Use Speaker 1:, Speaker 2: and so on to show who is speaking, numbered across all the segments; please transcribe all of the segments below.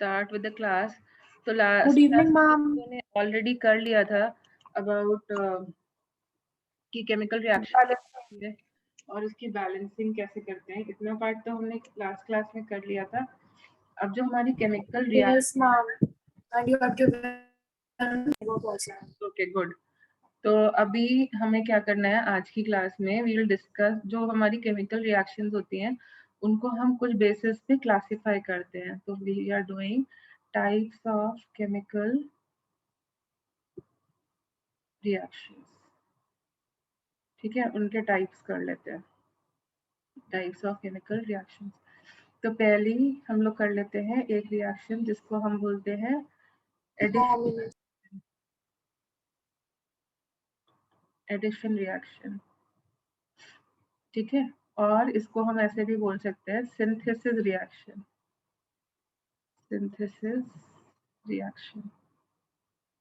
Speaker 1: start with the class. तो
Speaker 2: Good
Speaker 1: last
Speaker 2: evening,
Speaker 1: class
Speaker 2: ma'am.
Speaker 1: ने already कर लिया था about कि chemical reaction और उसकी बैलेंसिंग कैसे करते हैं, इतना पार्ट तो हमने लास्ट क्लास में कर लिया था. अब जो हमारी chemical
Speaker 2: Yes, ma'am. And you have given also.
Speaker 1: Okay good. तो अभी हमें क्या करना है आज की क्लास में, वी विल डिस्कस जो हमारी केमिकल रिएक्शंस होती हैं उनको हम कुछ बेसिस पे क्लासिफाई करते हैं. तो we are doing types of chemical reactions. ठीक है, उनके टाइप्स कर लेते हैं, टाइप्स ऑफ केमिकल रिएक्शंस. तो पहले हम लोग कर लेते हैं एक रिएक्शन जिसको हम बोलते हैं एडिशन रिएक्शन. ठीक है, और इसको हम ऐसे भी बोल सकते हैं सिंथेसिस रिएक्शन. Synthesis reaction.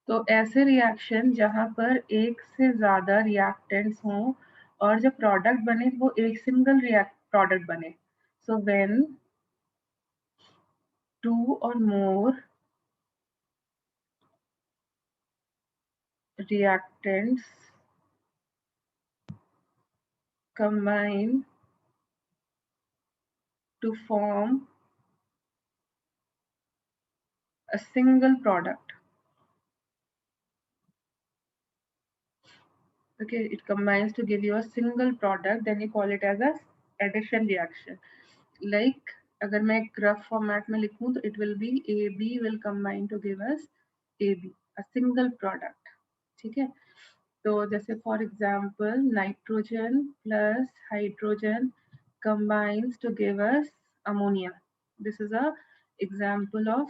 Speaker 1: तो ऐसे रिएक्शन जहां पर एक से ज्यादा रिएक्टेंट्स हों और जो प्रोडक्ट बने वो एक सिंगल प्रोडक्ट बने. So when 2 or more reactants combine to form a single product. Okay, it combines to give you a single product, then you call it as a addition reaction. Like अगर मैं rough format में लिखूं तो it will be AB will combine to give us AB, a single product. ठीक है, तो जैसे for example nitrogen plus hydrogen combines to give us ammonia. This is a example of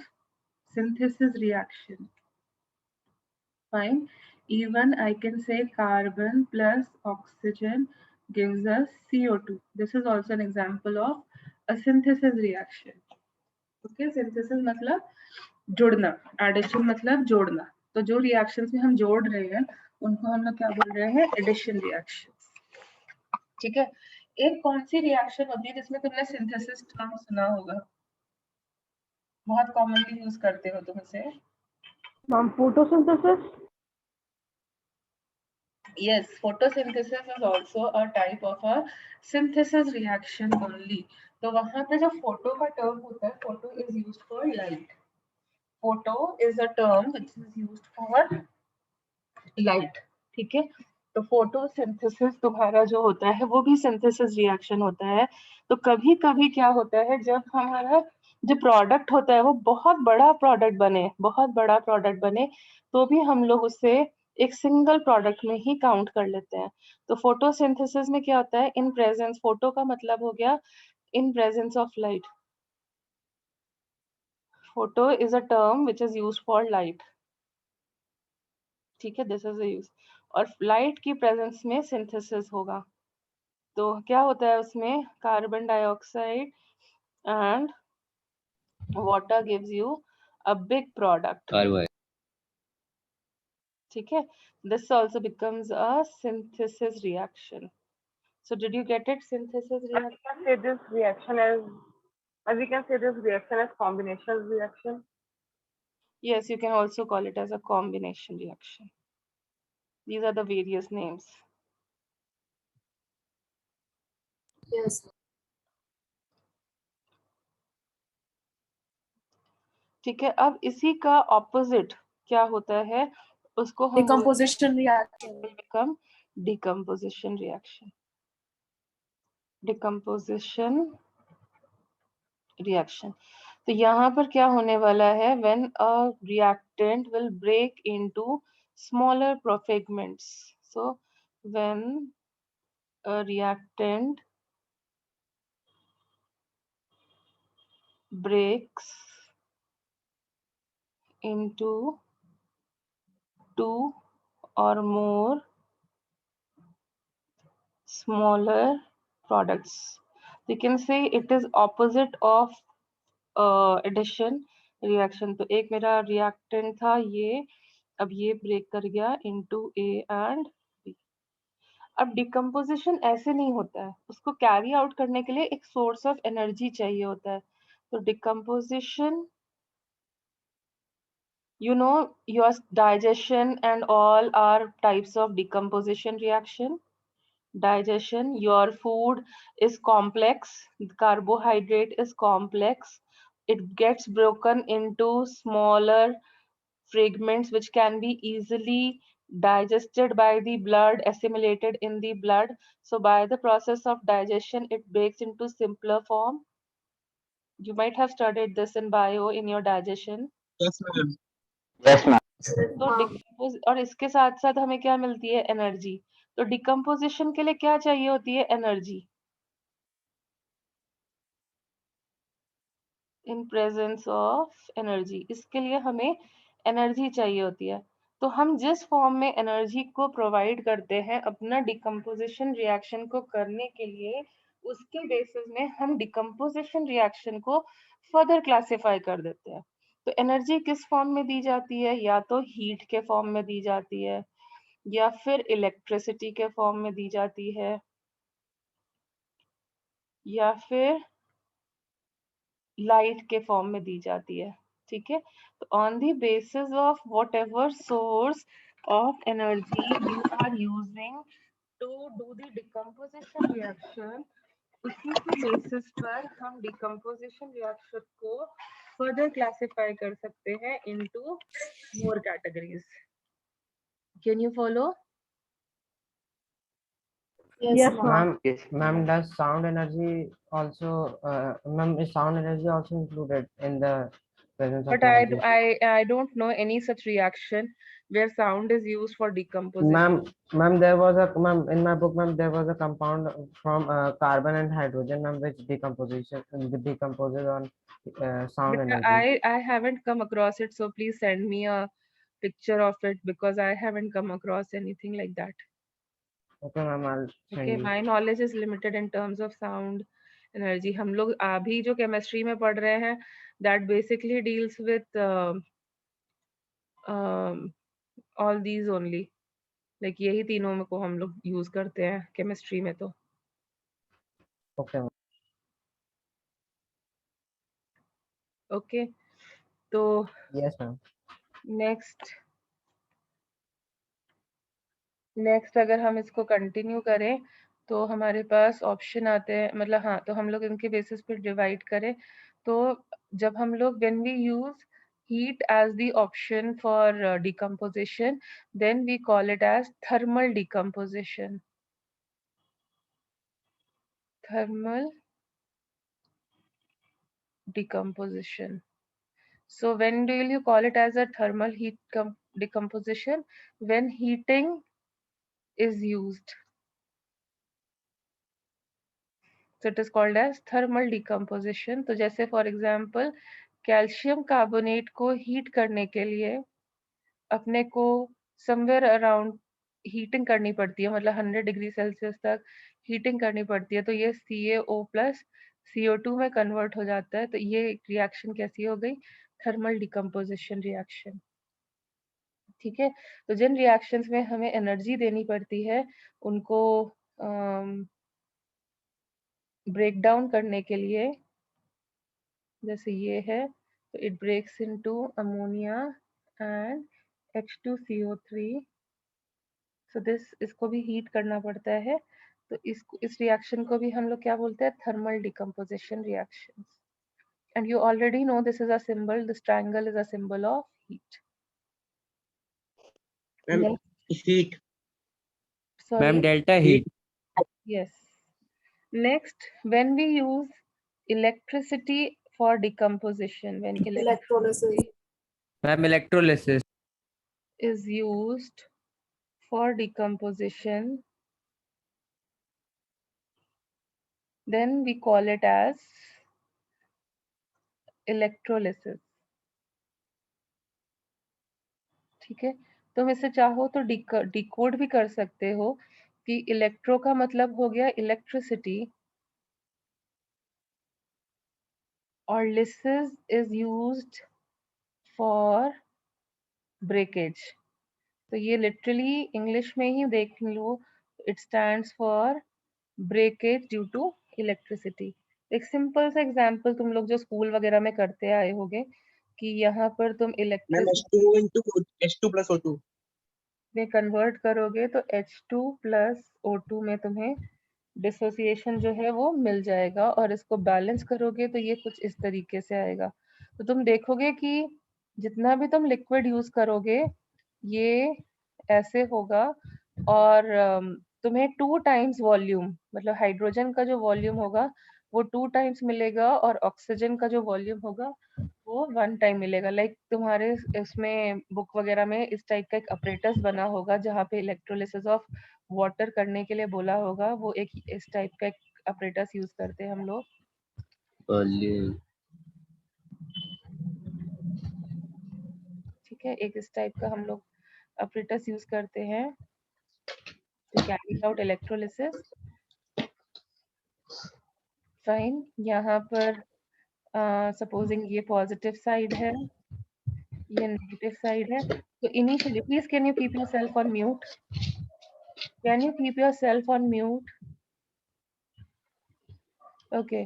Speaker 1: synthesis reaction. Fine. Even I can say carbon plus oxygen gives us CO2. This is also an example of a synthesis reaction. Okay, synthesis मतलब जोड़ना, addition मतलब जोड़ना. तो जो reactions में हम जोड़ रहे हैं उनको हम लोग क्या बोल रहे हैं, addition reactions. ठीक है, एक कौन सी रिएक्शन होती है जिसमें तुमने सिंथेसिस टर्म सुना होगा, बहुत कॉमनली यूज करते हो तुम इसे?
Speaker 2: Ma'am, photosynthesis.
Speaker 1: Yes, photosynthesis is also a type of a synthesis reaction only. तो वहां पे जो photo का term होता है, photo is used for light. Photo is a term which is used for light. ठीक है, तो फोटोसिंथेसिस तुम्हारा जो होता है वो भी सिंथेसिस रिएक्शन होता है. तो कभी कभी क्या होता है, जब हमारा जो प्रोडक्ट होता है वो बहुत बड़ा प्रोडक्ट बने तो भी हम लोग उसे एक सिंगल प्रोडक्ट में ही काउंट कर लेते हैं. तो फोटोसिंथेसिस में क्या होता है, इन प्रेजेंस, फोटो का मतलब हो गया in presence of light. Photo is a term which is used for light. ठीक है, दिस इज यूज. और लाइट की प्रेजेंस में सिंथेसिस होगा. तो क्या होता है उसमें, carbon dioxide and water gives you a big product. ठीक है, this also becomes a synthesis reaction. So did you get it? Synthesis reaction.
Speaker 2: I can say this reaction as we can say this reaction as combination reaction.
Speaker 1: Yes, you can also call it as a combination reaction. These are the various names.
Speaker 2: Yes.
Speaker 1: ठीक है, अब इसी का opposite क्या होता है, उसको हम
Speaker 2: Decomposition reaction.
Speaker 1: become decomposition reaction. Decomposition reaction. तो यहाँ पर क्या होने वाला है, when a reactant will break into smaller fragments. So when a reactant breaks into 2 or more smaller products, you can say it is opposite of addition reaction. तो एक मेरा reactant था ये, अब ये break कर गया into A and B. अब डिकम्पोजिशन ऐसे नहीं होता है, उसको कैरी आउट करने के लिए एक सोर्स ऑफ एनर्जी चाहिए होता है. तो decomposition You know your digestion and all are types of decomposition reaction. Digestion, your food is complex, carbohydrate is complex, it gets broken into smaller fragments which can be easily digested by the blood, assimilated in the blood. So by the process of digestion it breaks into simpler form. You might have studied this in bio in your digestion.
Speaker 3: Yes, ma'am.
Speaker 4: Yes, ma'am.
Speaker 1: तो decompose और इसके साथ साथ हमें क्या मिलती है? Energy. तो डिकम्पोजिशन के लिए क्या चाहिए होती है? Energy. In presence of energy, इसके लिए हमें एनर्जी चाहिए होती है. तो हम जिस फॉर्म में एनर्जी को प्रोवाइड करते हैं अपना डिकम्पोजिशन रिएक्शन को करने के लिए, उसके बेसिस में हम डिकम्पोजिशन रिएक्शन को फर्दर क्लासिफाई कर देते हैं. तो एनर्जी किस फॉर्म में दी जाती है? या तो हीट के फॉर्म में दी जाती है, या फिर इलेक्ट्रिसिटी के फॉर्म में दी जाती है, या फिर लाइट के फॉर्म में दी जाती है. ठीक है. तो on the basis of whatever source of energy you are using to do the decomposition reaction, उसी के बेसिस पर हम डिकम्पोजिशन रिएक्शन को फर्दर क्लासिफाई कर सकते हैं into more categories. Can you follow?
Speaker 2: Yes, ma'am.
Speaker 4: Ma'am, ma'am, does sound energy also, ma'am, is sound energy also included in the presence of
Speaker 1: But
Speaker 4: energy?
Speaker 1: I don't know any such reaction where sound is used for decomposition.
Speaker 4: Ma'am, there was a, ma'am, in my book, ma'am, there was a compound from carbon and hydrogen, ma'am, which decomposes on sound
Speaker 1: But
Speaker 4: energy.
Speaker 1: I haven't come across it, so please send me a picture of it because I haven't come across anything like that.
Speaker 4: Okay, ma'am, I'll send
Speaker 1: Okay,
Speaker 4: you.
Speaker 1: my knowledge is limited in terms of sound energy. हम लोग अभी जो chemistry में पढ़ रहे हैं, that basically deals with all these only. Like यही तीनों में को हम लोग use करते हैं chemistry में तो.
Speaker 4: Okay, ma'am.
Speaker 1: Okay, तो
Speaker 4: Yes, ma'am.
Speaker 1: नेक्स्ट अगर हम इसको कंटिन्यू करें तो हमारे पास ऑप्शन आते हैं, मतलब हाँ, तो हम लोग इनके बेसिस पर डिवाइड करें तो जब हम लोग when we use heat as the option for decomposition, then we call it as thermal decomposition. Thermal decomposition. So when do you call it as a thermal heat decomposition? When heating is used. So it is called as thermal decomposition. तो जैसे for example calcium carbonate को heat करने के लिए अपने को somewhere around heating करनी पड़ती है, मतलब 100 डिग्री सेल्सियस तक हीटिंग करनी पड़ती है, तो ये CaO प्लस CO2 में कन्वर्ट हो जाता है. तो ये रिएक्शन कैसी हो गई? Thermal decomposition reaction. ठीक है. तो जिन रिएक्शंस में हमें एनर्जी देनी पड़ती है उनको ब्रेक डाउन करने के लिए, जैसे ये है, तो it breaks into ammonia and H2CO3. So this, इसको भी हीट करना पड़ता है, तो इस रिएक्शन को भी हम लोग क्या बोलते हैं? Thermal decomposition reactions. And you already know this is a symbol, this triangle is a symbol of heat.
Speaker 3: Ma'am, heat.
Speaker 1: Sorry.
Speaker 3: Ma'am, delta heat.
Speaker 1: Yes. Next, when we use electricity for decomposition, when electricity
Speaker 3: Ma'am, electrolysis.
Speaker 1: is used for decomposition, then we call it as electrolysis. ठीक है. तुम इसे चाहो तो decode भी कर सकते हो कि इलेक्ट्रो का मतलब हो गया इलेक्ट्रिसिटी और lysis is used for breakage. तो ये लिटरली इंग्लिश में ही देख लो, it stands for breakage due to electricity. एक सिंपल सा एग्जांपल तुम लोग जो स्कूल वगैरह में करते आए होगे, कि यहाँ पर तुम
Speaker 3: ma'am
Speaker 1: electricity
Speaker 3: H2 into H2 plus O2.
Speaker 1: में कन्वर्ट करोगे तो H2 प्लस O2 में तुम्हें डिसोसिएशन जो है वो मिल जाएगा, और इसको बैलेंस करोगे तो ये कुछ इस तरीके से आएगा। तो तुम देखोगे कि जितना भी तुम लिक्विड यूज करोगे ये ऐसे होगा, और तुम्हें 2 टाइम्स वॉल्यूम, मतलब हाइड्रोजन का जो वॉल्यूम होगा वो 2 टाइम्स मिलेगा, और ऑक्सीजन का जो वॉल्यूम होगा वो 1 टाइम मिलेगा। लाइक तुम्हारे इसमें बुक वगैरह में इस टाइप का एक अपरेटस बना होगा जहाँ पे इलेक्ट्रोलिसिस ऑफ वाटर करने के लिए बोला होगा, वो एक इस टाइप का एक अपरेटस यूज करते हैं हम लोग। ठीक है, एक इस टाइप का हम लोग अपरेटस यूज करते हैं to carry out electrolysis. Fine, यहाँ पर सपोजिंग ये पॉजिटिव साइड है, ये नेगेटिव साइड है, तो initially please can you keep yourself on mute, can you keep yourself on mute? Okay,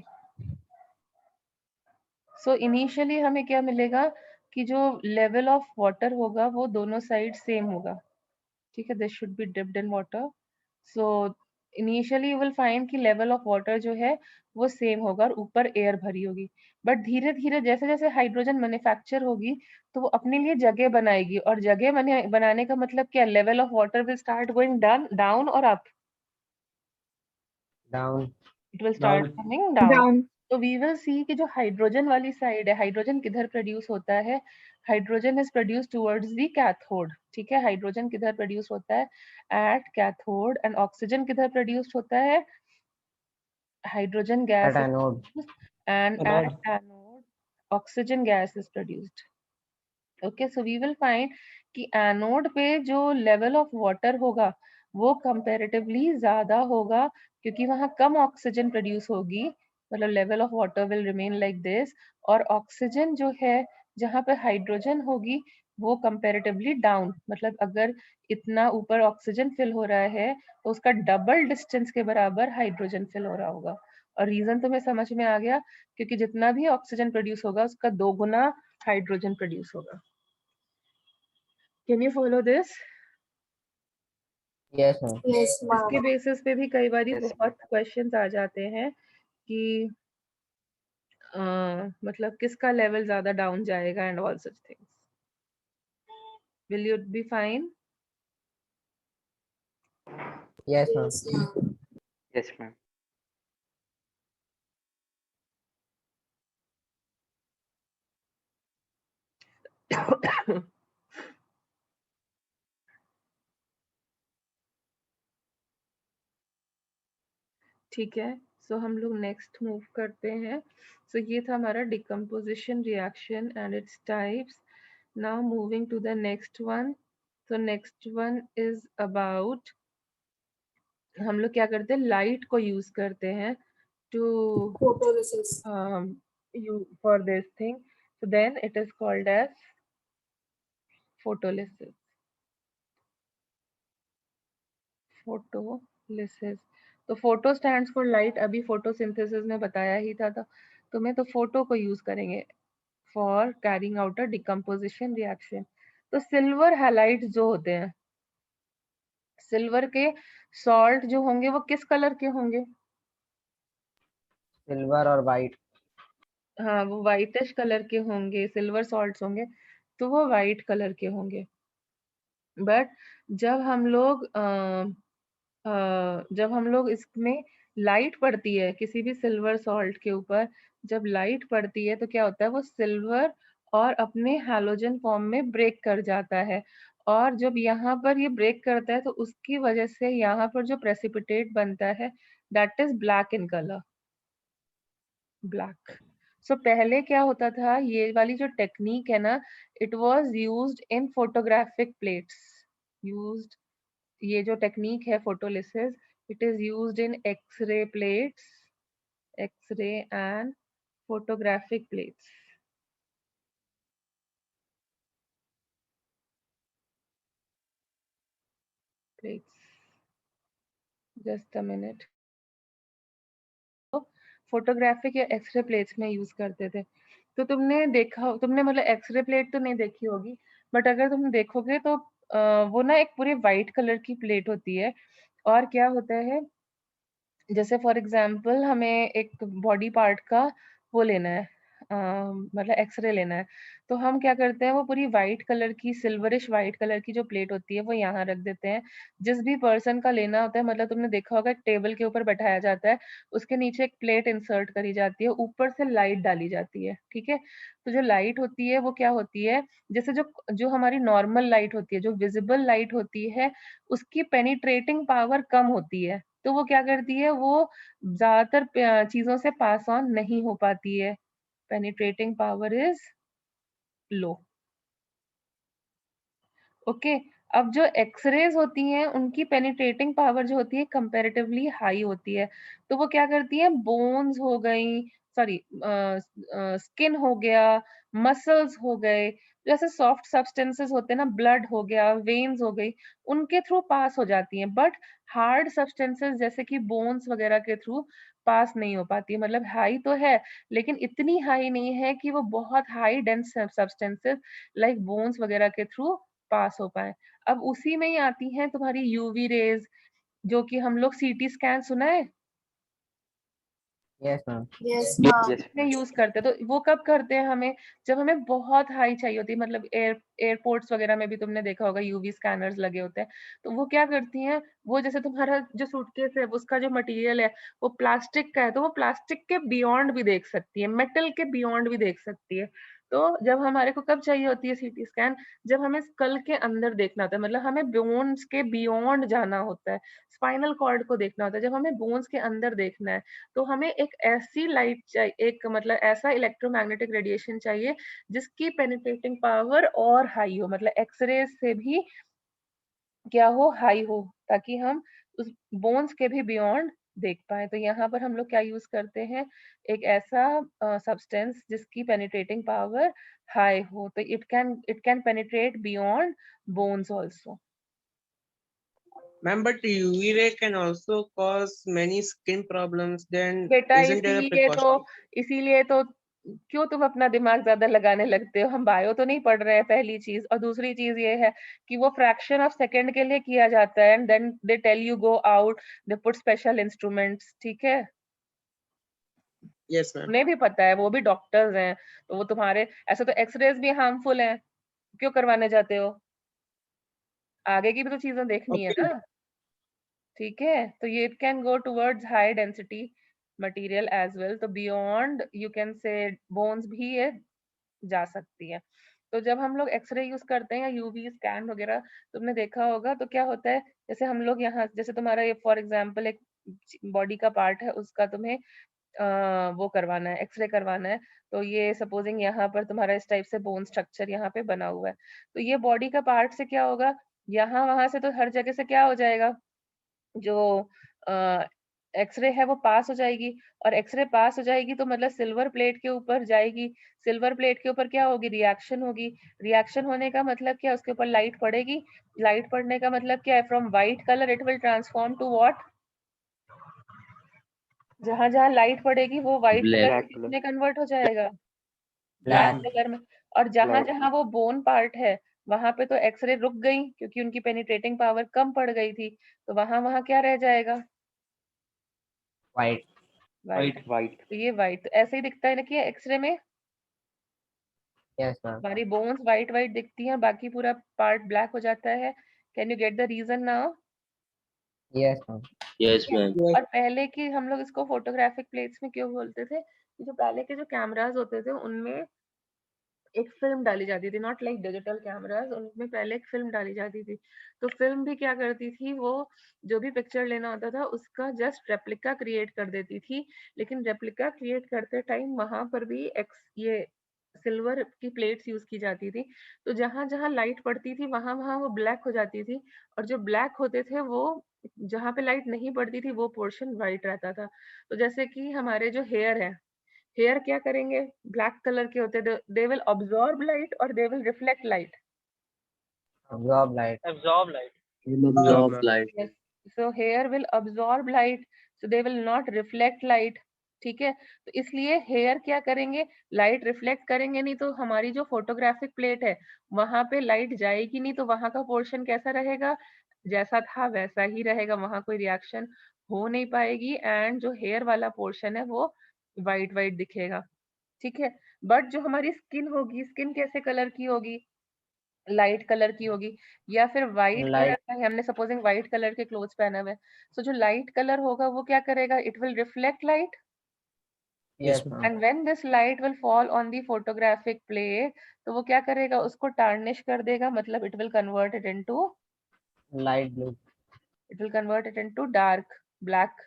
Speaker 1: so initially हमें क्या मिलेगा कि जो लेवल ऑफ वाटर होगा वो दोनों साइड सेम होगा। ठीक है, this should be dipped in water. So initially you will find कि लेवल ऑफ वाटर जो है वो सेम होगा और ऊपर एयर भरी होगी, बट धीरे धीरे जैसे जैसे हाइड्रोजन मैन्युफैक्चर होगी तो वो अपने लिए जगह बनाएगी, और जगह बनाने का मतलब क्या, level of water will start going down और up,
Speaker 4: Down.
Speaker 1: It will start coming down. तो वी विल सी कि जो हाइड्रोजन वाली साइड है, हाइड्रोजन किधर प्रोड्यूस होता है, hydrogen is produce towards the cathode. ठीक है, हाइड्रोजन किधर प्रोड्यूस होता है, एट कैथोड, एंड ऑक्सीजन किधर प्रोड्यूस होता है, hydrogen
Speaker 4: At
Speaker 1: gas is
Speaker 4: anode.
Speaker 1: produced, and at anode oxygen gas is produced. Okay, so we will find कि anode पे जो लेवल ऑफ वाटर होगा वो कंपैरेटिवली ज्यादा होगा, क्योंकि वहां कम ऑक्सीजन प्रोड्यूस होगी, मतलब level of water will remain like this, और ऑक्सीजन जो है जहाँ पे हाइड्रोजन होगी वो कंपैरेटिवली डाउन, मतलब अगर इतना ऊपर ऑक्सीजन फिल हो रहा है तो उसका डबल डिस्टेंस के बराबर हाइड्रोजन फिल हो रहा होगा। और रीजन तुम्हें समझ में आ गया, क्योंकि जितना भी ऑक्सीजन प्रोड्यूस होगा उसका 2 गुना हाइड्रोजन प्रोड्यूस होगा। Can you follow this?
Speaker 4: Yes, ma'am.
Speaker 1: इसके बेसिस पे भी कई बार बहुत क्वेश्चंस आ जाते हैं कि मतलब किसका लेवल ज्यादा डाउन जाएगा and all such things. Will you be fine?
Speaker 4: Yes, ma'am.
Speaker 3: Yes, ma'am.
Speaker 1: ठीक है, सो हम लोग नेक्स्ट मूव करते हैं। सो ये था हमारा decomposition reaction and its types. Now moving to the next one. So next one is about, हम लोग क्या करते हैं, लाइट को यूज करते हैं to you for this thing, so then it is called as photolysis. Photolysis, तो photo stands for light, अभी फोटोसिंथेसिस में बताया ही था, तो मैं तो फोटो को यूज करेंगे for carrying out a decomposition reaction. तो सिल्वर हैलाइड्स जो होते हैं, सिल्वर के सॉल्ट जो होंगे वो किस कलर के होंगे?
Speaker 4: Silver or white.
Speaker 1: हाँ, वो व्हाइटिश कलर के होंगे, सिल्वर सॉल्ट्स होंगे तो वो व्हाइट कलर के होंगे। बट जब हम लोग जब हम लोग इसमें लाइट पड़ती है किसी भी सिल्वर सॉल्ट के ऊपर, जब लाइट पड़ती है तो क्या होता है, वो सिल्वर और अपने हैलोजन फॉर्म में ब्रेक कर जाता है, और जब यहाँ पर ये ब्रेक करता है तो उसकी वजह से यहाँ पर जो प्रेसिपिटेट बनता है that is black in colour, black. So पहले क्या होता था, ये वाली जो टेक्निक है ना, it was used in photographic plates, used, ये जो टेक्निक है photolysis, it is used in X-ray plates, X-ray and photographic plates. Plates, just a minute. Photographic या एक्सरे प्लेट्स में यूज करते थे। तो तुमने देखा, तुमने मतलब एक्सरे प्लेट तो नहीं देखी होगी, बट अगर तुम देखोगे तो वो ना एक पूरी वाइट कलर की प्लेट होती है। और क्या होता है, जैसे फॉर एग्जांपल हमें एक बॉडी पार्ट का वो लेना है, मतलब एक्सरे लेना है, तो हम क्या करते हैं, वो पूरी वाइट कलर की, सिल्वरिश वाइट कलर की जो प्लेट होती है वो यहाँ रख देते हैं। जिस भी पर्सन का लेना होता है, मतलब तुमने देखा होगा एक टेबल के ऊपर बैठाया जाता है, उसके नीचे एक प्लेट इंसर्ट करी जाती है, ऊपर से लाइट डाली जाती है, ठीक है। तो जो लाइट होती है वो क्या होती है, जैसे जो जो हमारी नॉर्मल लाइट होती है, जो विजिबल लाइट होती है, उसकी पेनिट्रेटिंग पावर कम होती है, तो वो क्या करती है, वो ज्यादातर चीजों से पास ऑन नहीं हो पाती है। Penetrating power is low. Okay. अब जो एक्सरेज होती हैं उनकी पेनिट्रेटिंग पावर जो होती है कंपैरेटिवली हाई होती है। तो वो क्या करती है, बोन्स हो गई, सॉरी स्किन हो गया, मसल्स हो गए, जैसे सॉफ्ट सब्सटेंसेस होते हैं ना, ब्लड हो गया, वेन्स हो गई, उनके थ्रू पास हो जाती हैं। बट हार्ड सब्सटेंसेस जैसे कि बोन्स वगैरह के थ्रू पास नहीं हो पाती है। मतलब हाई तो है, लेकिन इतनी हाई नहीं है कि वो बहुत high dense substances like bones वगैरह के थ्रू पास हो पाए। अब उसी में ही आती हैं तुम्हारी यूवी रेज, जो कि हम लोग सीटी स्कैन, सुना है,
Speaker 4: Yes, ma'am.
Speaker 5: Yes,
Speaker 3: Yes,
Speaker 5: ma'am.
Speaker 3: yes,
Speaker 1: में
Speaker 3: ma'am.
Speaker 1: यूज करते हैं। तो वो कब करते हैं हमें, जब हमें बहुत हाई चाहिए होती है, मतलब एयरपोर्ट्स वगैरह में भी तुमने देखा होगा यूवी स्कैनर्स लगे होते हैं। तो वो क्या करती हैं, वो जैसे तुम्हारा जो सूटकेस है उसका जो मटेरियल है वो प्लास्टिक का है, तो वो प्लास्टिक के बियॉन्ड भी देख सकती है, मेटल के बियॉन्ड भी देख सकती है। तो जब हमारे को कब चाहिए होती है सीटी स्कैन, जब हमें स्कल के अंदर देखना होता है, मतलब हमें बोन्स के बियॉन्ड जाना होता है, स्पाइनल कॉर्ड को देखना होता है। जब हमें बोन्स के अंदर देखना है तो हमें एक ऐसी लाइट चाहिए, एक मतलब ऐसा इलेक्ट्रोमैग्नेटिक रेडिएशन चाहिए जिसकी पेनिट्रेटिंग पावर और हाई हो, मतलब एक्सरे से भी क्या हो, हाई हो, ताकि हम उस बोन्स के भी बियॉन्ड देख पाए। तो यहाँ पर हम लोग क्या यूज करते हैं, एक ऐसा सब्सटेंस जिसकी पेनिट्रेटिंग पावर हाई हो, तो it can penetrate beyond bones also.
Speaker 3: Ma'am, but UV ray can also cause many skin problems. Then
Speaker 1: बेटा
Speaker 3: isn't there a precaution?
Speaker 1: इसीलिए तो क्यों तुम अपना दिमाग ज्यादा लगाने लगते हो, हम बायो तो नहीं पढ़ रहे हैं, पहली चीज। और दूसरी चीज ये है कि वो फ्रैक्शन ऑफ सेकंड के लिए किया जाता है, and then they tell you go out, they put special instruments, ठीक है।
Speaker 3: Yes, ma'am.
Speaker 1: उन्हें भी पता है, वो भी डॉक्टर्स हैं, तो वो तुम्हारे ऐसे तो एक्सरेज भी हार्मफुल हैं, क्यों करवाने जाते हो, आगे की भी तो चीजें देखनी है
Speaker 3: Okay.
Speaker 1: ना, ठीक है। तो ये it can go towards high density material as well, तो beyond you can say bones भी ये जा सकती है। तो जब हम लोग एक्सरे यूज करते हैं या यूवी स्कैन वगैरह, तुमने देखा होगा तो क्या होता है, जैसे हम लोग यहाँ, जैसे तुम्हारा ये फॉर एग्जांपल एक बॉडी का पार्ट है, उसका तुम्हें वो करवाना है, एक्सरे करवाना है। तो ये सपोजिंग यहाँ पर तुम्हारा इस टाइप से बोन स्ट्रक्चर यहाँ पे बना हुआ है, तो ये बॉडी का पार्ट से क्या होगा, यहाँ वहां से तो हर जगह से क्या हो जाएगा, जो एक्सरे है वो पास हो जाएगी। और एक्सरे पास हो जाएगी तो मतलब सिल्वर प्लेट के ऊपर जाएगी, सिल्वर प्लेट के ऊपर क्या होगी, रिएक्शन होगी। रिएक्शन होने का मतलब क्या, उसके ऊपर लाइट पड़ेगी, लाइट पड़ने का मतलब क्या है, from white colour it will transform to what, जहां जहां लाइट पड़ेगी वो व्हाइट कलर
Speaker 3: Black
Speaker 1: से
Speaker 3: color.
Speaker 1: किसमें कन्वर्ट हो जाएगा, ब्लैक
Speaker 4: Black.
Speaker 1: कलर में। और जहां
Speaker 3: Black.
Speaker 1: जहां वो बोन पार्ट है वहां पे तो एक्सरे रुक गई, क्योंकि उनकी पेनिट्रेटिंग पावर कम पड़ गई थी, तो वहां वहां क्या रह जाएगा,
Speaker 4: White.
Speaker 1: व्हाइट।
Speaker 3: White.
Speaker 1: तो ये व्हाइट तो ऐसे ही दिखता है ना कि एक्सरे में
Speaker 4: Yes, ma'am.
Speaker 1: हमारी बोन्स व्हाइट व्हाइट दिखती हैं, बाकी पूरा पार्ट ब्लैक हो जाता है। Can you get the reason now,
Speaker 4: Yes, ma'am.
Speaker 1: ठीक है।
Speaker 3: Yes.
Speaker 1: और पहले की हम लोग इसको फोटोग्राफिक प्लेट्स में क्यों बोलते थे, कि जो पहले के जो कैमरास होते थे उनमें एक फिल्म डाली जाती थी, नॉट लाइक डिजिटल कैमरास, उनमें पहले एक फिल्म डाली जाती थी। तो फिल्म भी क्या करती थी, वो जो भी पिक्चर लेना होता था उसका जस्ट रेप्लिका क्रिएट कर देती थी। लेकिन रेप्लिका क्रिएट करते टाइम वहां पर भी ये सिल्वर की प्लेट्स यूज की जाती थी, तो जहां जहां लाइट पड़ती थी वहां वहां वो ब्लैक हो जाती थी, और जो ब्लैक होते थे वो, जहां पे लाइट नहीं पड़ती थी वो पोर्शन व्हाइट रहता था। तो जैसे कि हमारे जो हेयर है, हेयर क्या करेंगे, ब्लैक कलर के होते, दे विल ऑब्जॉर्ब लाइट और they will reflect light.
Speaker 4: Absorb light.
Speaker 2: Absorb light.
Speaker 3: Absorb light.
Speaker 1: Yes, so hair will absorb light, so they will not reflect light. ठीक है, तो इसलिए हेयर क्या करेंगे, लाइट रिफ्लेक्ट करेंगे नहीं तो हमारी जो फोटोग्राफिक प्लेट है वहां पे लाइट जाएगी नहीं, तो वहां का पोर्शन कैसा रहेगा, जैसा था वैसा ही रहेगा, वहां कोई रिएक्शन हो नहीं पाएगी एंड जो हेयर वाला पोर्शन है वो वाइट वाइट दिखेगा। ठीक है, बट जो हमारी स्किन होगी, स्किन कैसे कलर की होगी, लाइट कलर की होगी, या फिर व्हाइट कलर
Speaker 4: Light.
Speaker 1: का है, हमने सपोजिंग व्हाइट कलर के क्लोथ्स पहने हुए, सो जो लाइट कलर होगा वो क्या करेगा, it will reflect light
Speaker 4: Yes,
Speaker 3: ma'am.
Speaker 4: ma'am.
Speaker 1: and when this light will fall on the photographic plate, तो वो क्या करेगा, उसको टार्निश कर देगा, मतलब it will convert it into
Speaker 4: Light blue.
Speaker 1: dark black।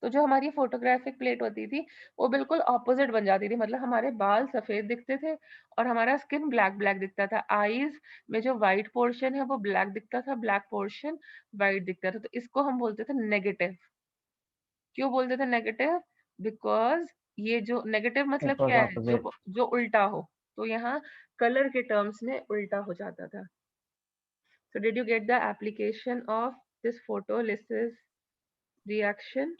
Speaker 1: तो जो हमारी फोटोग्राफिक प्लेट होती थी वो बिल्कुल ऑपोजिट बन जाती थी, मतलब हमारे बाल सफेद दिखते थे और हमारा स्किन ब्लैक ब्लैक दिखता था, आईज में जो व्हाइट पोर्शन है वो ब्लैक दिखता था, ब्लैक पोर्शन व्हाइट दिखता था। तो इसको हम बोलते थे नेगेटिव। क्यों बोलते थे नेगेटिव, बिकॉज ये जो नेगेटिव मतलब
Speaker 4: It was
Speaker 1: क्या है,
Speaker 4: opposite.
Speaker 1: जो उल्टा हो, तो यहाँ कलर के टर्म्स में उल्टा हो जाता था। So did you get the application of this photolysis reaction?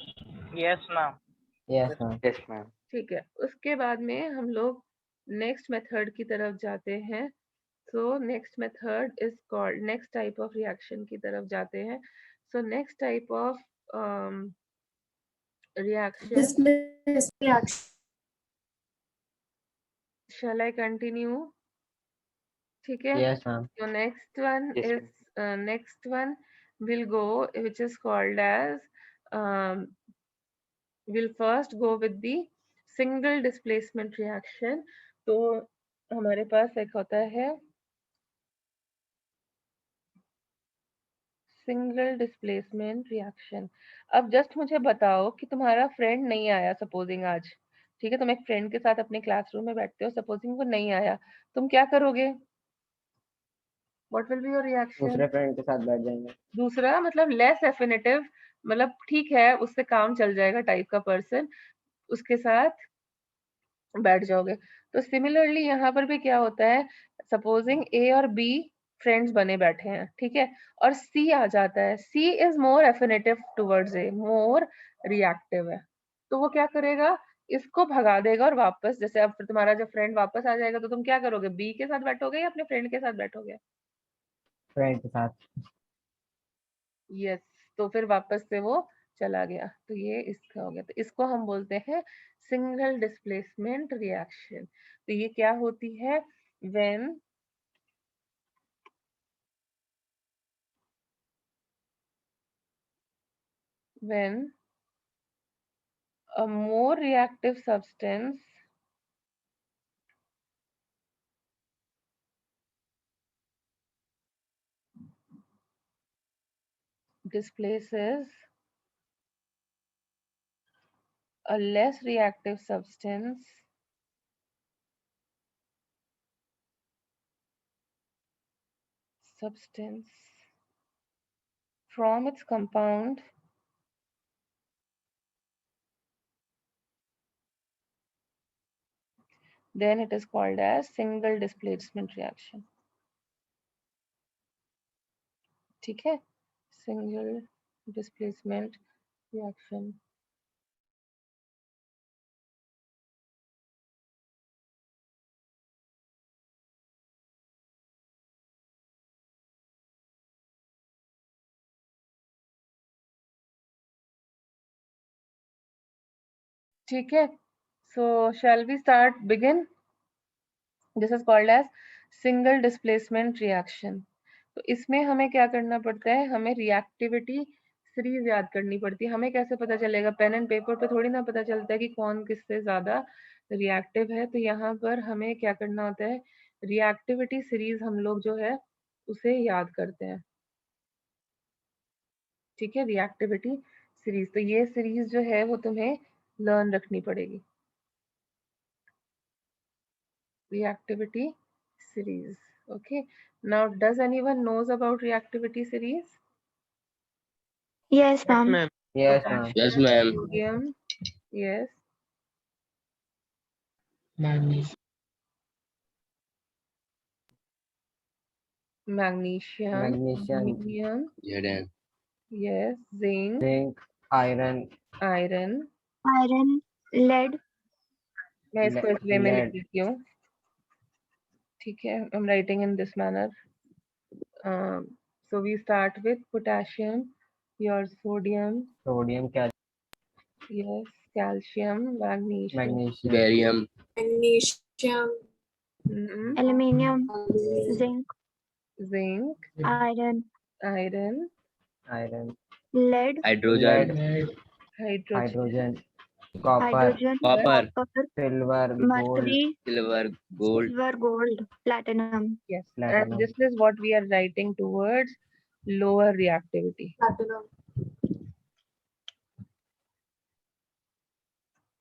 Speaker 2: Yes, ma'am.
Speaker 4: Yes, ma'am.
Speaker 5: Yes, ma'am.
Speaker 1: ठीक है, उसके बाद में हम लोग नेक्स्ट मेथड की तरफ जाते हैं। So next method is called, next type of reaction की तरफ जाते हैं। So next type of reaction,
Speaker 6: Dismiss reaction.
Speaker 1: shall I continue? ठीक है,
Speaker 4: Yes, ma'am.
Speaker 1: so next one
Speaker 5: Yes,
Speaker 1: is next one will go, which is called as um, we'll first go with the single displacement reaction। तो हमारे पास एक होता है single displacement reaction. अब just मुझे बताओ कि तुम्हारा फ्रेंड नहीं आया सपोजिंग आज, ठीक है, तुम एक फ्रेंड के साथ अपने क्लासरूम में बैठते हो, सपोजिंग वो नहीं आया, तुम क्या करोगे, what will be your reaction?
Speaker 4: दूसरे फ्रेंड के साथ बैठ जाएंगे.
Speaker 1: दूसरा मतलब लेस एफिनिटिव, मतलब ठीक है उससे काम चल जाएगा टाइप का पर्सन, उसके साथ बैठ जाओगे। तो सिमिलरली यहाँ पर भी क्या होता है, सपोजिंग ए और बी फ्रेंड्स बने बैठे हैं, ठीक है, और सी आ जाता है, C is more affinitive towards A, more reactive है, तो वो क्या करेगा, इसको भगा देगा और वापस, जैसे अब फिर तुम्हारा जब फ्रेंड वापस आ जाएगा तो तुम क्या करोगे, बी के साथ बैठोगे या अपने फ्रेंड के साथ बैठोगे?
Speaker 4: फ्रेंड के साथ.
Speaker 1: यस, तो फिर वापस से वो चला गया, तो ये इसका हो गया, तो इसको हम बोलते हैं सिंगल डिस्प्लेसमेंट रिएक्शन। तो ये क्या होती है, when a more reactive substance displaces a less reactive substance from its compound, then it is called as single displacement reaction। ठीक है, single displacement reaction। ठीक है, so shall we start begin? This is called as single displacement reaction। तो इसमें हमें क्या करना पड़ता है, हमें रिएक्टिविटी सीरीज याद करनी पड़ती है। हमें कैसे पता चलेगा, पेन एंड पेपर पे थोड़ी ना पता चलता है कि कौन किससे ज्यादा रिएक्टिव है। तो यहाँ पर हमें क्या करना होता है, रिएक्टिविटी सीरीज हम लोग जो है उसे याद करते हैं। ठीक है, रिएक्टिविटी सीरीज, तो ये सीरीज जो है वो तुम्हें लर्न रखनी पड़ेगी, reactivity series। Okay, now does anyone knows about reactivity series?
Speaker 6: Yes,
Speaker 3: Yes,
Speaker 6: ma'am.
Speaker 3: ma'am.
Speaker 4: Yes, ma'am.
Speaker 1: Potassium,
Speaker 5: Yes, ma'am.
Speaker 1: sodium, yes, magnesium,
Speaker 4: Magnesium,
Speaker 1: aluminium,
Speaker 5: Zn.
Speaker 1: yes, zinc,
Speaker 4: zinc, iron,
Speaker 1: iron,
Speaker 5: iron, lead,
Speaker 1: मैं इसको इस वे में लिख
Speaker 4: lead,
Speaker 1: देती हूँ, ठीक है। I am writing in this manner. So we start with potassium, your sodium,
Speaker 4: sodium,
Speaker 1: yes, calcium, magnesium,
Speaker 4: magnesium,
Speaker 6: barium,
Speaker 7: magnesium,
Speaker 5: aluminium, zinc,
Speaker 1: zinc,
Speaker 5: iron,
Speaker 1: iron,
Speaker 4: iron,
Speaker 5: lead,
Speaker 6: hydrogen,
Speaker 4: lead,
Speaker 1: hydrogen,
Speaker 4: hydrogen, copper,
Speaker 5: hydrogen,
Speaker 6: copper,
Speaker 5: copper,
Speaker 4: silver, gold,
Speaker 5: mercury,
Speaker 6: silver, gold,
Speaker 5: silver, gold, platinum.
Speaker 1: yes. And
Speaker 4: platinum.
Speaker 1: this is what we are writing towards lower reactivity.
Speaker 7: platinum,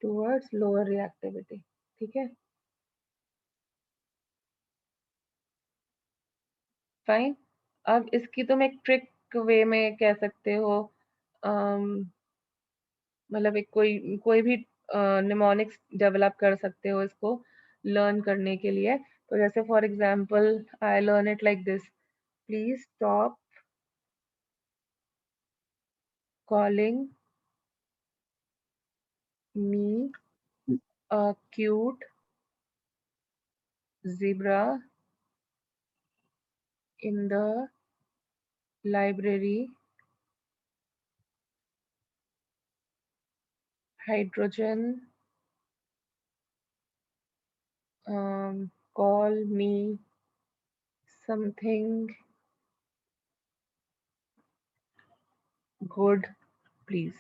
Speaker 1: Towards lower reactivity, ठीक है. Fine. अब इसकी तुम एक trick वे में कह सकते हो, मतलब एक कोई भी निमोनिक्स डेवलप कर सकते हो इसको लर्न करने के लिए. तो जैसे for example I learn it like this, please stop calling me a cute zebra in the library. Hydrogen, call me something good please.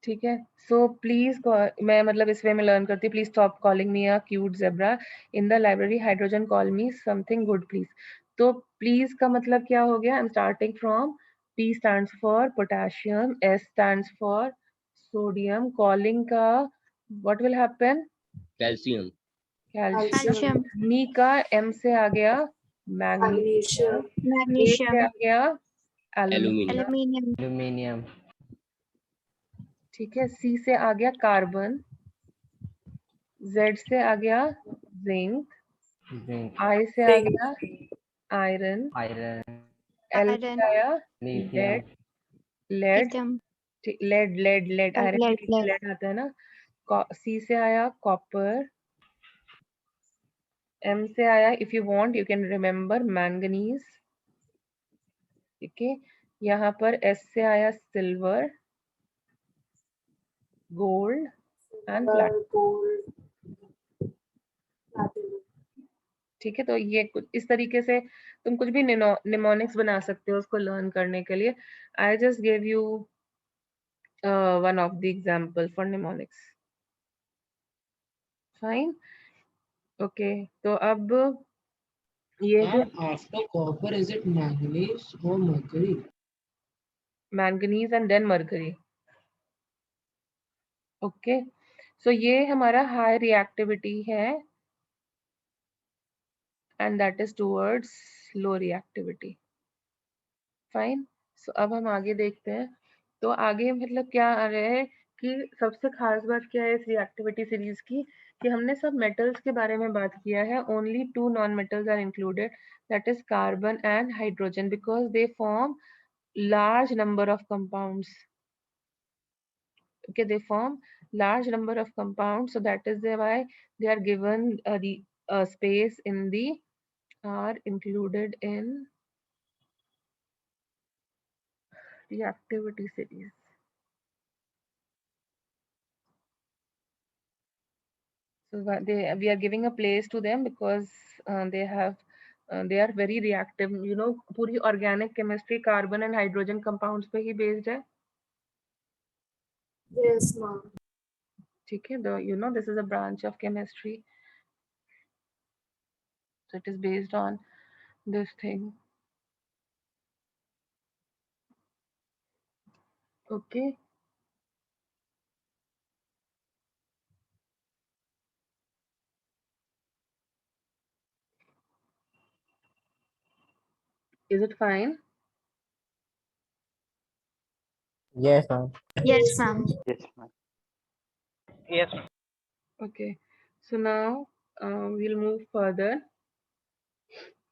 Speaker 1: ठीक है. सो प्लीज, मैं मतलब इस वे में लर्न करती हूँ, please stop calling me a cute zebra in the library. Hydrogen call me something good please. तो please का मतलब क्या हो गया? I am starting from P stands for potassium, S stands for sodium. Calling का what will happen?
Speaker 6: calcium,
Speaker 1: calcium.
Speaker 5: Calcium,
Speaker 1: me का M से आ गया मैग्नीशियम,
Speaker 7: magnesium,
Speaker 1: A से
Speaker 5: magnesium,
Speaker 1: आ गया एल्यूमिनियम,
Speaker 6: aluminium,
Speaker 5: aluminium,
Speaker 4: Aluminium,
Speaker 1: ठीक है. C से आ गया कार्बन, Z से आ गया जिंक,
Speaker 4: zinc,
Speaker 1: I से आ गया आयरन,
Speaker 4: iron,
Speaker 1: L से
Speaker 5: iron,
Speaker 1: आया
Speaker 4: lithium,
Speaker 1: lead,
Speaker 5: lithium,
Speaker 1: lead lead lead, iron
Speaker 5: lead,
Speaker 1: के
Speaker 5: lead,
Speaker 1: लेड आता है ना. C से आया कॉपर, M से आया, if you want you can remember, manganese, ठीक है. यहाँ पर S से आया silver, gold and platinum,
Speaker 7: gold, platinum.
Speaker 1: ठीक है. तो ये कुछ इस तरीके से तुम कुछ भी निमोनिक्स बना सकते हो उसको लर्न करने के लिए. I just give you one of the example for mnemonics. Fine. Okay. तो अब ये जो
Speaker 8: After copper, is it manganese or mercury?
Speaker 1: manganese and then mercury. Okay. So ये हमारा high reactivity है and that is towards low reactivity. Fine. So अब हम आगे देखते हैं. तो आगे मतलब क्या आ रहा है कि सबसे खास बात क्या है इस रिएक्टिविटी सीरीज की, कि हमने सब मेटल्स के बारे में बात किया है. Only 2 non metals are included, that is carbon and hydrogen, because they form large number of compounds. Okay, they form large number of compounds, so that is why they are given the space in the, are included in reactivity series. So we are giving a place to them because they have they are very reactive. You know, पूरी organic chemistry carbon and hydrogen compounds पे ही based है.
Speaker 7: Yes, ma'am.
Speaker 1: ठीक है. The, you know, this is a branch of chemistry, so it is based on this thing. Okay. Is it fine?
Speaker 4: yes, ma'am.
Speaker 5: yes, ma'am.
Speaker 3: Yes.
Speaker 1: Okay. So now we'll move further.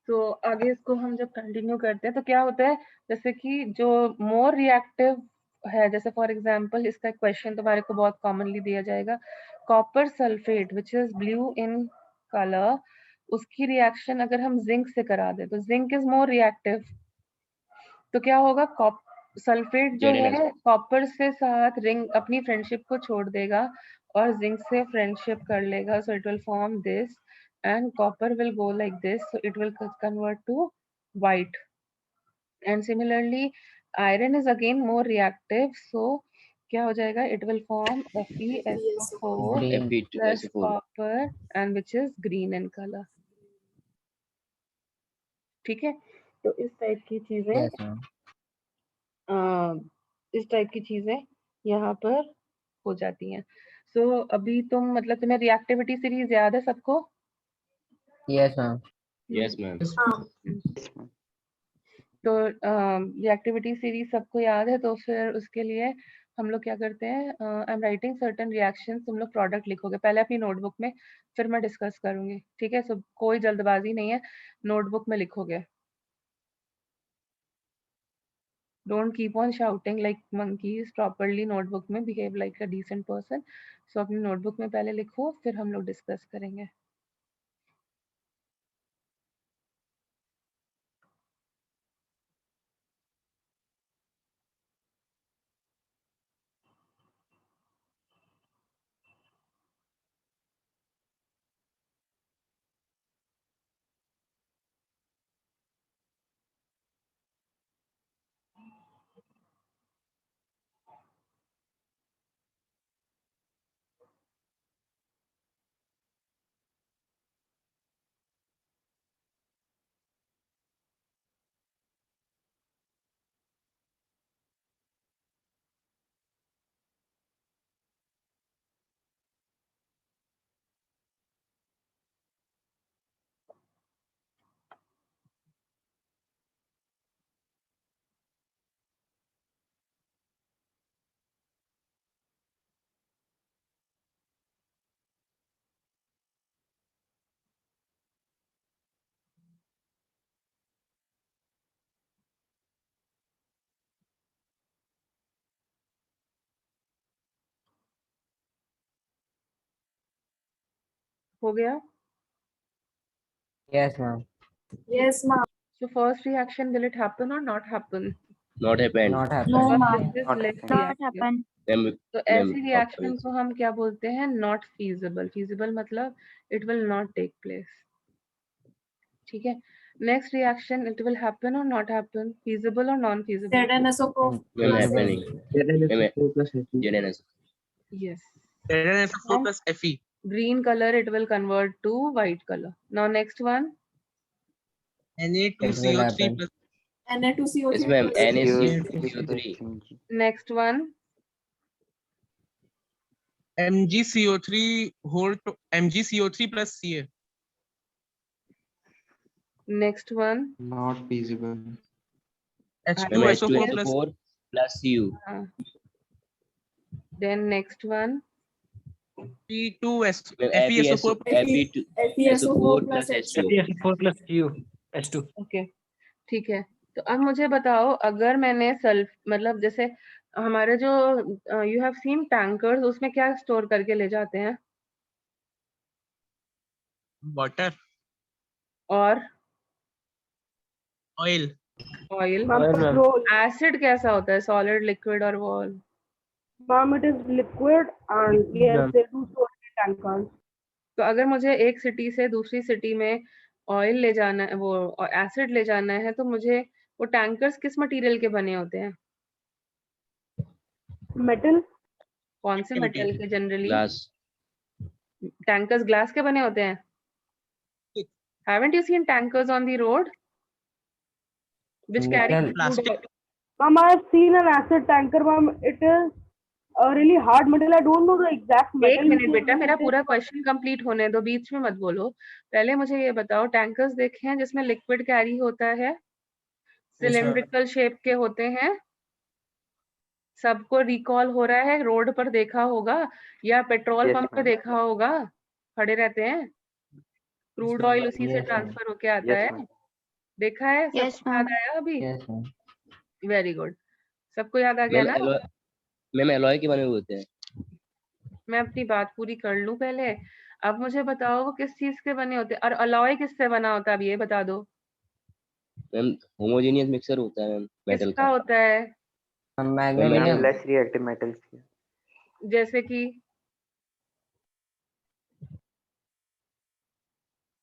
Speaker 1: तो आगे इसको हम जब continue करते हैं तो क्या होता है, जैसे कि जो मोर रिएक्टिव है, जैसे फॉर एग्जांपल इसका क्वेश्चन तुम्हारे को बहुत कॉमनली दिया जाएगा, copper sulphate which is blue in colour, उसकी रिएक्शन अगर हम जिंक से करा दे तो जिंक इज मोर रिएक्टिव, तो क्या होगा, सल्फेट जो
Speaker 6: ZnS.
Speaker 1: है कॉपर से साथ रिंग अपनी फ्रेंडशिप को छोड़ देगा और जिंक से फ्रेंडशिप कर लेगा, so it will form this and copper will go like this, so it will convert to white. And similarly iron is again more reactive, so क्या हो जाएगा, it will form FeSO4
Speaker 4: Green.
Speaker 1: plus
Speaker 6: Fe2SO4.
Speaker 1: copper and which is green in color. ठीक है, तो इस type की चीजें
Speaker 4: Yes, ma'am.
Speaker 1: इस टाइप की चीजें यहाँ पर हो जाती हैं. सो अभी तुम मतलब तुम्हें रिएक्टिविटी सीरीज याद है सबको?
Speaker 4: Yes, ma'am.
Speaker 6: Yes, ma'am.
Speaker 1: तो रिएक्टिविटी सीरीज सबको याद है, तो फिर उसके लिए हम लोग क्या करते हैं, I am writing certain reactions, तुम लोग प्रोडक्ट लिखोगे पहले अपनी नोटबुक में, फिर मैं डिस्कस करूंगी, ठीक है? सो कोई जल्दबाजी नहीं है, नोटबुक में लिखोगे. Don't keep on shouting like monkeys, properly notebook में behave like a decent person. So अपनी नोटबुक में पहले लिखो, फिर हम लोग डिस्कस करेंगे. हो गया?
Speaker 4: Yes, ma'am.
Speaker 7: Yes, ma'am.
Speaker 1: So first reaction, will it happen or not happen?
Speaker 6: Not happened.
Speaker 4: Not
Speaker 7: No,
Speaker 4: happen.
Speaker 7: ma'am.
Speaker 1: This is
Speaker 9: Not
Speaker 1: less
Speaker 9: happened.
Speaker 5: Not
Speaker 1: reactive.
Speaker 5: happen.
Speaker 6: Ma'am,
Speaker 1: तो
Speaker 6: ma'am,
Speaker 1: ऐसी रिएक्शन
Speaker 6: opposite.
Speaker 1: को हम क्या बोलते हैं, not feasible. Feasible मतलब it will not take place. ठीक है, next reaction, it will happen और नॉट हैपन, फीजिबल और non feasible.
Speaker 7: ZnSO4
Speaker 6: Ma'am,
Speaker 7: plus
Speaker 6: happening. Ma'am, ZnS.
Speaker 1: Yes.
Speaker 3: ZnSO4 plus Fe.
Speaker 1: Green color it will convert to white color. Now next one,
Speaker 4: It will
Speaker 3: Na2CO3
Speaker 4: happen.
Speaker 3: plus
Speaker 7: Na2CO3
Speaker 6: Yes, ma'am.
Speaker 7: plus
Speaker 6: NaCO3.
Speaker 1: next one,
Speaker 3: MgCO3 MgCO3 plus Ca.
Speaker 1: next one,
Speaker 9: Not feasible.
Speaker 6: Ma'am,
Speaker 3: H2SO4 plus
Speaker 6: H2SO4 plus Cu.
Speaker 1: then next one,
Speaker 3: P2S
Speaker 6: Ma'am,
Speaker 3: FeSO4
Speaker 6: FeSO4 plus H2.
Speaker 8: H2.
Speaker 1: okay, ठीक है. तो अब मुझे बताओ, अगर मैंने sulph मतलब जैसे हमारे जो यू हैव सीन टैंकर्स, उसमें क्या स्टोर करके ले जाते हैं?
Speaker 3: water,
Speaker 1: और
Speaker 3: oil,
Speaker 1: oil.
Speaker 2: Ma'am, petrol.
Speaker 1: Acid कैसा होता है, सॉलिड, लिक्विड और wall?
Speaker 2: Ma'am, it is liquid and yes, they do store in tankers.
Speaker 1: तो अगर मुझे एक सिटी से दूसरी सिटी में ऑयल ले जाना है, वो एसिड ले जाना है, तो मुझे वो टैंकर्स किस मटेरियल के बने होते हैं?
Speaker 2: Metal.
Speaker 1: कौन से मेटल के जनरली?
Speaker 6: Glass.
Speaker 1: टैंकर्स ग्लास के बने होते हैं? Haven't you seen tankers on the road which carry
Speaker 4: Metal.
Speaker 3: plastic.
Speaker 2: Ma'am, I have seen an acid tanker, ma'am. It is a really hard metal. I don't know the exact
Speaker 1: एक
Speaker 2: metal.
Speaker 1: Minute बेटा, मेरा पूरा question complete होने दो, बीच में मत बोलो. पहले मुझे ये बताओ, टैंकर्स देखे हैं जिसमें लिक्विड कैरी होता है, सिलिंड्रिकल शेप के होते हैं, सबको रिकॉल हो रहा है, रोड पर देखा होगा या पेट्रोल
Speaker 9: Yes,
Speaker 1: पंप पे
Speaker 9: ma'am.
Speaker 1: देखा होगा, खड़े रहते हैं, क्रूड ऑयल उसी से
Speaker 4: Yes, ma'am.
Speaker 1: ट्रांसफर होके आता
Speaker 9: Yes,
Speaker 1: है,
Speaker 9: ma'म.
Speaker 1: देखा है?
Speaker 5: Yes,
Speaker 1: सबको याद
Speaker 5: ma'am.
Speaker 1: आया अभी?
Speaker 4: Yes, ma'am.
Speaker 1: Very good. सबको याद आ गया
Speaker 6: मैम
Speaker 1: ना?
Speaker 6: एलॉय मैम एलॉय के बने हुए होते हैं।
Speaker 1: मैं अपनी बात पूरी कर लूं पहले। अब मुझे बताओ वो किस चीज के बने होते हैं, और अलॉय किससे बना होता है, अब ये बता दो।
Speaker 6: मैम होमोजेनियस मिक्सचर होता है मैम मेटल
Speaker 1: किसका
Speaker 6: का।
Speaker 1: होता है?
Speaker 4: मैग्नीशियम।
Speaker 9: लेस रिएक्टिव मेटल्स की।
Speaker 1: जैसे कि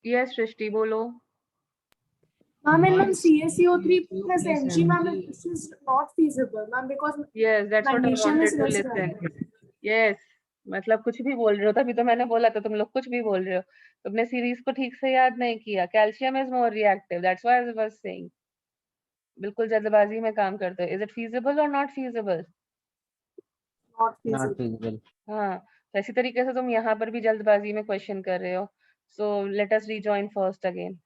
Speaker 1: यस सृष्टि बोलो।
Speaker 7: Ma'am, and ma'am,
Speaker 8: Ma'am,
Speaker 7: CaCO3 plus
Speaker 8: plus
Speaker 7: Mg, ma'am,
Speaker 8: Mg.
Speaker 7: this is not feasible, ma'am, because
Speaker 1: yes that's what I
Speaker 7: magnesium is
Speaker 1: wanted to
Speaker 7: less
Speaker 1: listen.
Speaker 7: reactive.
Speaker 1: Yes मतलब कुछ भी बोल रहे हो, तभी तो मैंने बोला था तुम लोग कुछ भी बोल रहे हो, तुमने सीरीज को ठीक से याद नहीं किया। Calcium is more reactive, that's why I was saying. बिल्कुल जल्दबाजी में काम करते हो। इज इट फीजिबल और not feasible?
Speaker 7: Not
Speaker 4: Not
Speaker 7: feasible.
Speaker 4: feasible.
Speaker 1: हाँ, तो इसी तरीके से तुम यहाँ पर भी जल्दबाजी में क्वेश्चन कर रहे हो। So let us rejoin first again.